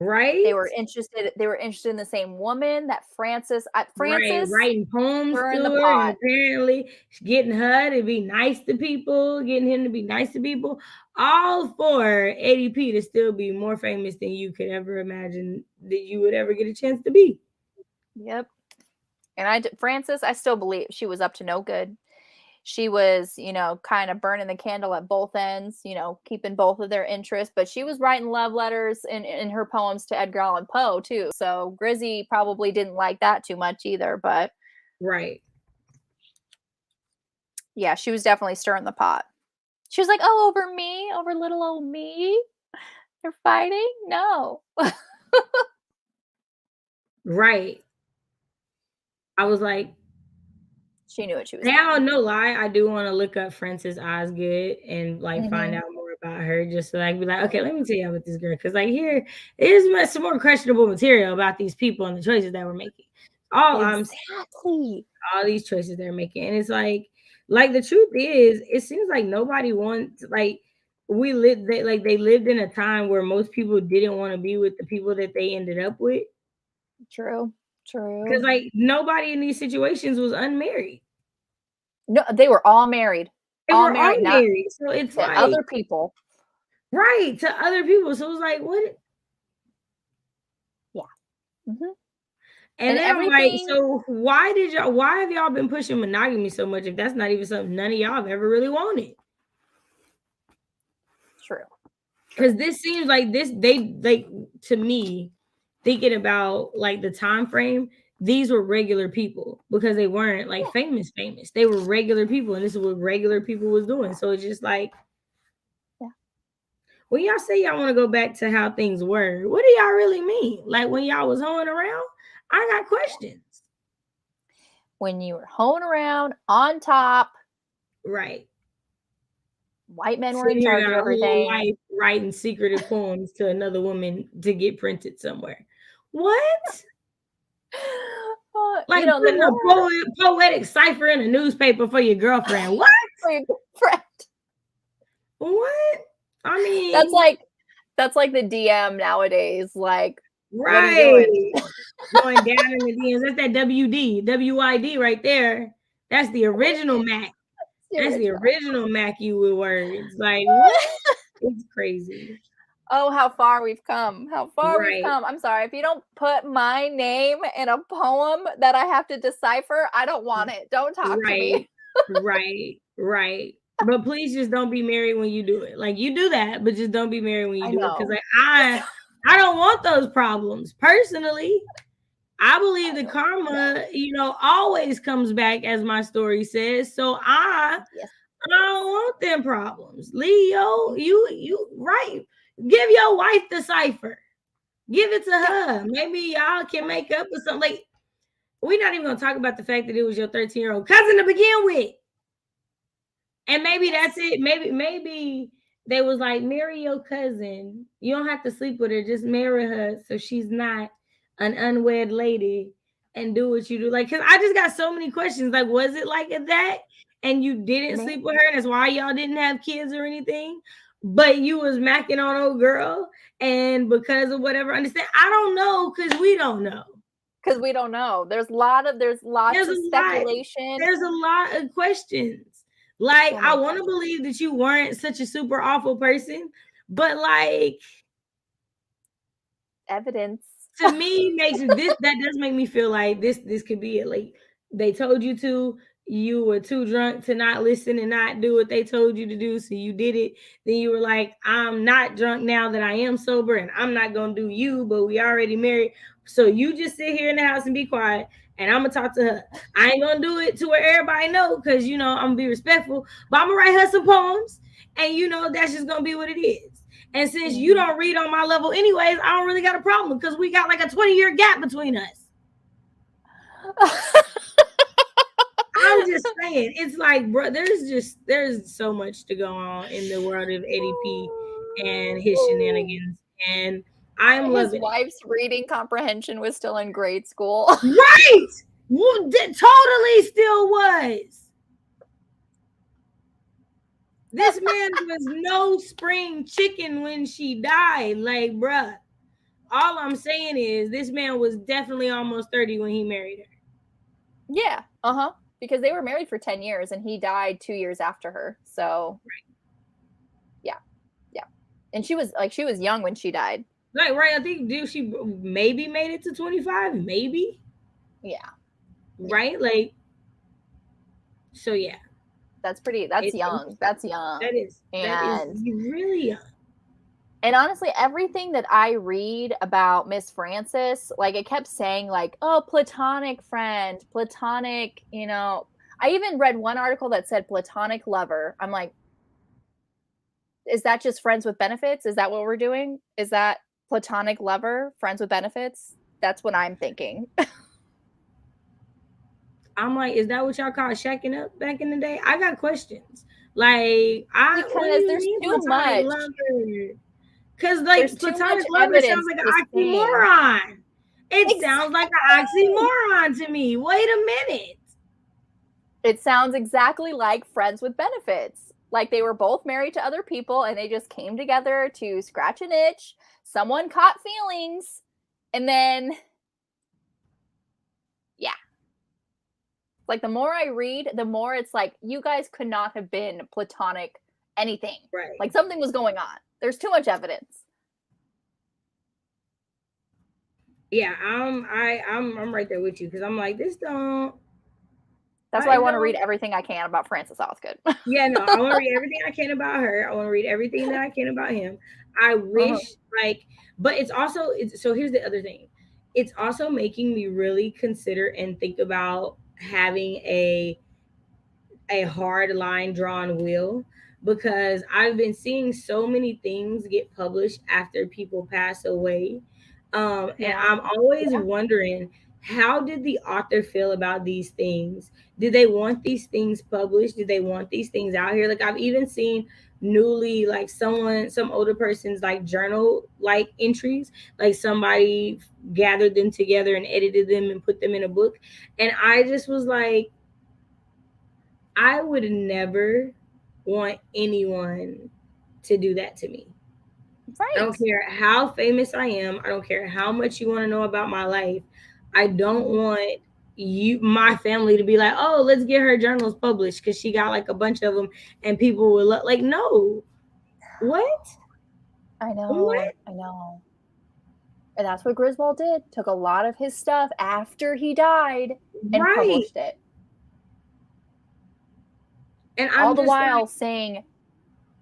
Right? They were interested in the same woman that Francis Right, writing poems to stirring the her, and pot. apparently getting her to be nice to people, getting him to be nice to people, all for Eddie P to still be more famous than you could ever imagine that you would ever get a chance to be. Yep. And Francis, I still believe she was up to no good. She was, kind of burning the candle at both ends, keeping both of their interests. But she was writing love letters in her poems to Edgar Allan Poe, too. So Grizzy probably didn't like that too much either. But right. Yeah, she was definitely stirring the pot. She was like, oh, over little old me? They're fighting? No. Right. I was like, she knew what she was now, doing. No lie, I do want to look up Frances Osgood and find out more about her, just so I can be like, okay, let me tell you about this girl, because here is some more questionable material about these people and the choices that we're making. All these choices they're making, and it's like the truth is, it seems like nobody wants they lived in a time where most people didn't want to be with the people that they ended up with. True. Because nobody in these situations was unmarried. No, they were all married. They were all married. So it's to other people. Right, to other people. So it was like, what? Yeah. Mm-hmm. And then I'm like, so why have y'all been pushing monogamy so much if that's not even something none of y'all have ever really wanted? True. Because this seems like they to me, thinking about the time frame, these were regular people, because they weren't famous. They were regular people, and this is what regular people was doing. So it's just when y'all say y'all want to go back to how things were, what do y'all really mean? When y'all was hoeing around? I got questions. When you were hoeing around on top. Right. White men were in charge of everything. Life writing secretive poems to another woman to get printed somewhere. What? Putting a poetic cipher in a newspaper for your girlfriend. What? For your girlfriend. What? I mean, that's like the DM nowadays. Right. What are you doing? Going down in the DMs. That's that WID right there. That's the original Mac. That's the original Mac you with words. What? It's crazy. Oh, how far we've come. How far we've come. I'm sorry. If you don't put my name in a poem that I have to decipher, I don't want it. Don't talk to me. Right. But please just don't be married when you do it. You do that, but just don't be married when you do it. Because I don't want those problems. Personally, I believe the karma, always comes back, as my story says. So I don't want them problems. Leo, you right. Give your wife the cipher. Give it to her. Maybe y'all can make up or something. We're not even gonna talk about the fact that it was your 13-year-old cousin to begin with. And maybe that's it. Maybe they was like, marry your cousin. You don't have to sleep with her. Just marry her so she's not an unwed lady, and do what you do. Because I just got so many questions. Was it like that? And you didn't sleep with her, and that's why y'all didn't have kids or anything? But you was macking on old girl, and because of whatever, understand? I don't know, because we don't know. There's lots of speculation. There's a lot of questions. I want to believe that you weren't such a super awful person, but evidence to me that does make me feel like this could be it. They told you to, you were too drunk to not listen and not do what they told you to do, so you did it. Then you were like, I'm not drunk now that I am sober, and I'm not gonna do you, but we already married, so you just sit here in the house and be quiet, and I'm gonna talk to her. I ain't gonna do it to where everybody know, because I'm gonna be respectful, but I'm gonna write her some poems, and that's just gonna be what it is. And since you don't read on my level anyways, I don't really got a problem, because we got a 20-year gap between us. I'm just saying, it's like, bro, there's so much to go on in the world of ADP and his shenanigans, and I'm His loving it. wife's reading comprehension was still in grade school. Right? Well, totally still was. This man was no spring chicken when she died. Like, bruh, all I'm saying is this man was definitely almost 30 when he married her. Yeah, because they were married for 10 years and he died 2 years after her. So, yeah. And she was young when she died. Like, right, I think she maybe made it to 25, maybe. Yeah. Right? Like, so yeah. That's young. That's young. That is really young. And honestly, everything that I read about Miss Frances, like it kept saying like, oh, platonic friend, platonic, I even read one article that said platonic lover. I'm like, is that just friends with benefits? Is that what we're doing? Is that platonic lover, friends with benefits? That's what I'm thinking. I'm like, is that what y'all call shacking up back in the day? I got questions. Like, because there's too much. Because like platonic lover sounds like an oxymoron. It sounds like an oxymoron to me. Wait a minute. It sounds exactly like friends with benefits. Like they were both married to other people and they just came together to scratch an itch. Someone caught feelings. And then, yeah. Like the more I read, the more it's like, you guys could not have been platonic anything. Right. Like something was going on. There's too much evidence. Yeah, I'm right there with you because I'm like, this don't. That's why I want to read everything I can about Frances Osgood. Yeah, no, I want to read everything I can about her. I want to read everything that I can about him. I wish but it's also so here's the other thing. It's also making me really consider and think about having a hard line drawn will, because I've been seeing so many things get published after people pass away. And I'm always wondering, how did the author feel about these things? Did they want these things published? Did they want these things out here? Like I've even seen newly, like some older person's like journal like entries, like somebody gathered them together and edited them and put them in a book. And I just was like, I would never want anyone to do that to me. Right. I don't care how famous I am. I don't care how much you want to know about my life. I don't want my family to be like, oh, let's get her journals published because she got like a bunch of them and people will like, no. What? I know. What? I know. And that's what Griswold did. Took a lot of his stuff after he died and published it. And all the while saying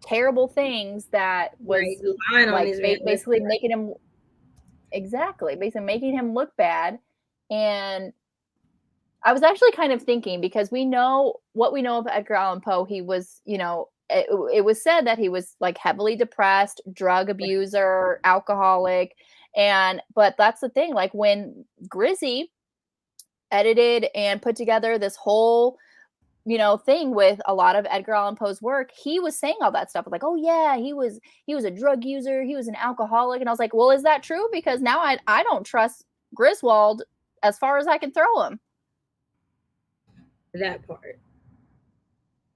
terrible things that was like basically making him basically making him look bad. And I was actually kind of thinking, because we know what we know of Edgar Allan Poe. He was, it was said that he was like heavily depressed, drug abuser, alcoholic. But that's the thing, like when Grizzy edited and put together this whole thing with a lot of Edgar Allan Poe's work, he was saying all that stuff like, oh yeah, he was a drug user, he was an alcoholic. And I was like, well, is that true? Because now I don't trust Griswold as far as I can throw him. That part.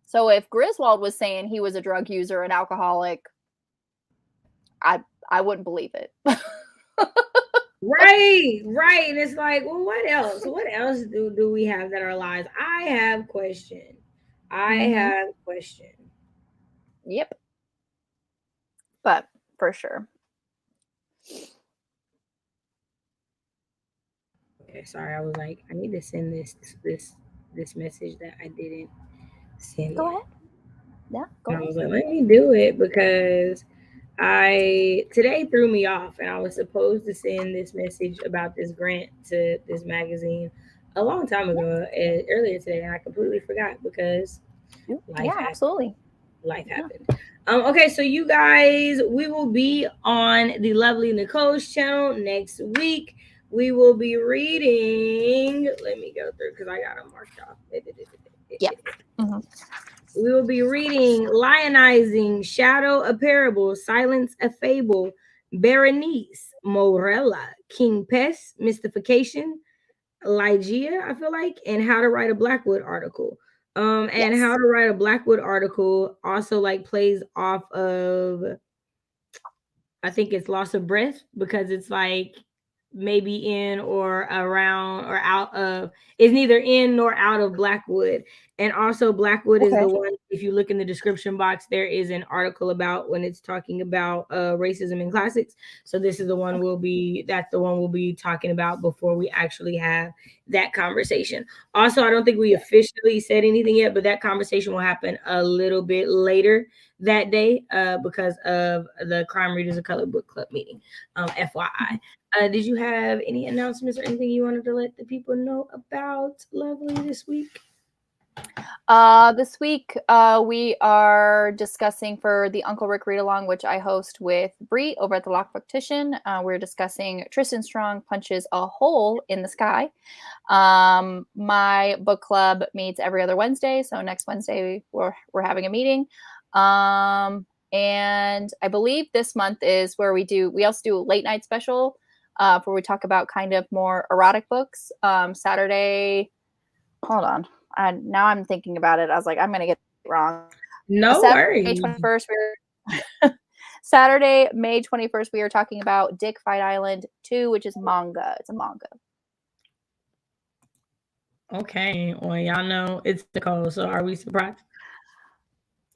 So if Griswold was saying he was a drug user, an alcoholic, I wouldn't believe it. Right. And it's like, well, what else? What else do we have that are lies? I have question. Yep. But for sure. Okay, sorry. I was like, I need to send this message that I didn't send. Go ahead. Yeah, go ahead. I was like, let me do it because today threw me off, and I was supposed to send this message about this grant to this magazine a long time ago, earlier today, and I completely forgot because life happened. Absolutely. Life happened. Okay, so you guys, we will be on the lovely Nicole's channel next week we will be reading. Let me go through because I got them marked off. Yeah. Mm-hmm. We will be reading Lionizing, Shadow a Parable, Silence a Fable, Berenice, Morella, King Pest, Mystification, Lygia, I feel like, and How to Write a Blackwood article. And How to Write a Blackwood article also like plays off of, I think it's Loss of Breath, because it's like maybe in or around or out of, is neither in nor out of Blackwood. And also Blackwood is Okay. the one, if you look in the description box, there is an article about when it's talking about racism in classics. So this is the one that's the one we'll be talking about before we actually have that conversation. Also, I don't think we officially said anything yet, but that conversation will happen a little bit later that day because of the Crime Readers of Color Book Club meeting. FYI. Did you have any announcements or anything you wanted to let the people know about, Lovely, this week? This week, we are discussing for the Uncle Rick Readalong, which I host with Bree over at the Politian. We're discussing Tristan Strong Punches a Hole in the Sky. My book club meets every other Wednesday, so next Wednesday we're having a meeting. And I believe this month is where we also do a late night special where we talk about kind of more erotic books. Saturday, hold on. Now I'm thinking about it. I was like, I'm going to get it wrong. No worries. May 21st, Saturday, May 21st, we are talking about Dick Fight Island 2, which is manga. It's a manga. Okay. Well, y'all know it's Nicole, so are we surprised?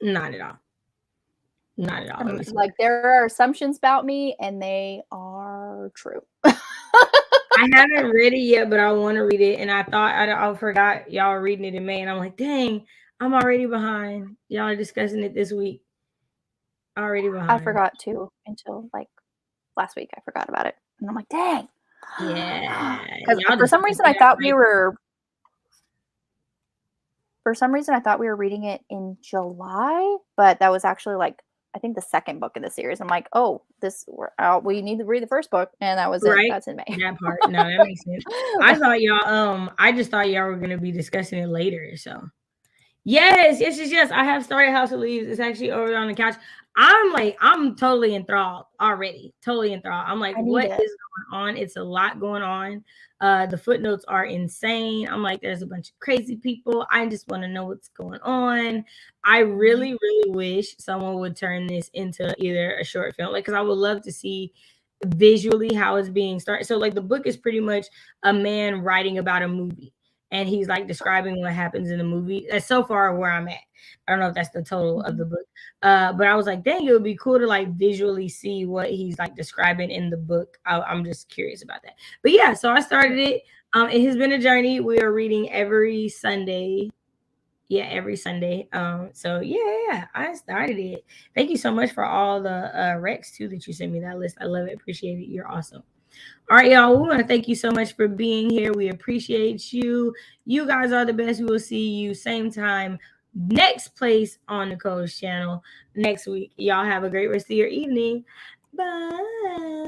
Not at all. Not at all. Like, there are assumptions about me, and they are true. I haven't read it yet, but I want to read it. And I thought I forgot y'all were reading it in May. And I'm like, dang, I'm already behind. Y'all are discussing it this week. Already behind. I forgot to until like last week. I forgot about it. And I'm like, dang. Yeah. Because for some reason I thought we were reading it in July, but that was actually like, I think the second book in the series. I'm like, oh, we need to read the first book, and that was it. That's in May. That part. No, that makes sense. I just thought y'all were gonna be discussing it later. So yes. I have started House of Leaves. It's actually over on the couch. I'm totally enthralled already. Totally enthralled. I'm like, what is going on? It's a lot going on. The footnotes are insane. I'm like, there's a bunch of crazy people. I just want to know what's going on. I really, really wish someone would turn this into either a short film, like, because I would love to see visually how it's being started. So like the book is pretty much a man writing about a movie, and he's like describing what happens in the movie. That's so far where I'm at. I don't know if that's the total of the book. But I was like, dang, it would be cool to like visually see what he's like describing in the book. I'm just curious about that. But yeah, so I started it. It has been a journey. We are reading every Sunday. Yeah, every Sunday. So yeah, I started it. Thank you so much for all the recs too that you sent me that list. I love it. Appreciate it. You're awesome. All right, y'all. We want to thank you so much for being here. We appreciate you. You guys are the best. We will see you same time, next place on Nicole's channel next week. Y'all have a great rest of your evening. Bye.